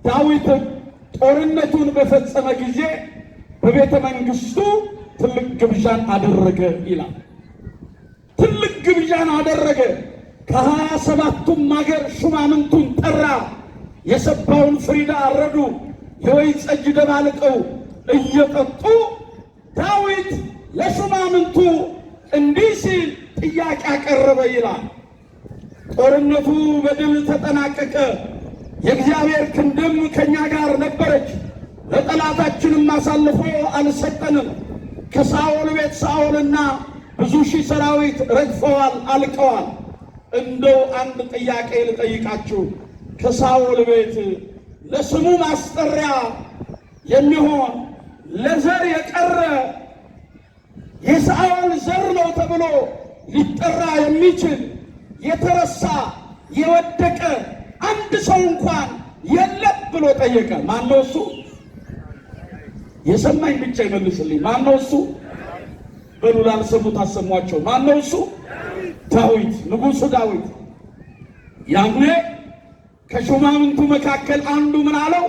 ዳዊት ጦርነቱን በፈጸመ ጊዜ በቤተ መንግስቱ ትልቅ ግብዣን አደረገ ይላል። ትልቅ ግብዣን አደረገ። ከ27ቱም ሀገር ሹማምንቱን ጠራ። የሰባውን ፍሪዳ አረዱ። የወይን ጠጅ ደባልቀው እየጠጡ ዳዊት ለሹማምንቱ እንዲህ ሲል ጥያቄ አቀረበ ይላል። ጦርነቱ በድል ተጠናቀቀ። የእግዚአብሔር ክንድም ከኛ ጋር ነበረች። ለጠላታችንም አሳልፎ አልሰጠንም። ከሳኦል ቤት ሳኦልና ብዙ ሺህ ሰራዊት ረግፈዋል፣ አልቀዋል። እንደው አንድ ጥያቄ ልጠይቃችሁ። ከሳኦል ቤት ለስሙ ማስጠሪያ የሚሆን ለዘር የቀረ የሳኦል ዘር ነው ተብሎ ሊጠራ የሚችል የተረሳ የወደቀ አንድ ሰው እንኳን የለም ብሎ ጠየቀ። ማነው እሱ? የሰማኝ ብቻ ይመልስልኝ። ማነው እሱ? በሉ ላልሰሙት አሰሟቸው። ማነው እሱ? ዳዊት፣ ንጉሡ ዳዊት። ያኔ ከሹማምንቱ መካከል አንዱ ምን አለው?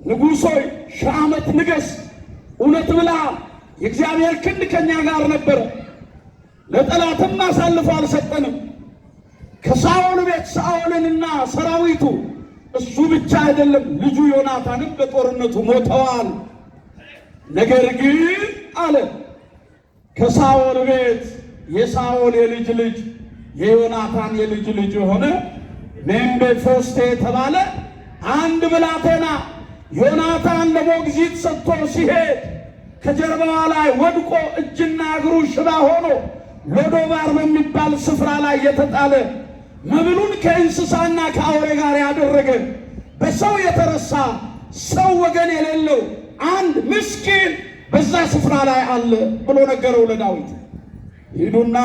ንጉሥ ሆይ 1000 ዓመት ንገስ። እውነት ብለሃል። የእግዚአብሔር ክንድ ከኛ ጋር ነበረ፣ ለጠላትም አሳልፎ አልሰጠንም። ከሳኦል ቤት ሳኦልንና ሰራዊቱ እሱ ብቻ አይደለም ልጁ ዮናታንም በጦርነቱ ሞተዋል። ነገር ግን አለ ከሳኦል ቤት የሳኦል የልጅ ልጅ የዮናታን የልጅ ልጅ የሆነ ሜምፊቦስቴ የተባለ አንድ ብላቴና ዮናታን ለሞግዚት ሰጥቶ ሲሄድ ከጀርባዋ ላይ ወድቆ እጅና እግሩ ሽባ ሆኖ ሎዶባር በሚባል ስፍራ ላይ የተጣለ መብሉን ከእንስሳና ከአውሬ ጋር ያደረገ በሰው የተረሳ ሰው ወገን የሌለው አንድ ምስኪን በዛ ስፍራ ላይ አለ ብሎ ነገረው ለዳዊት። ሂዱና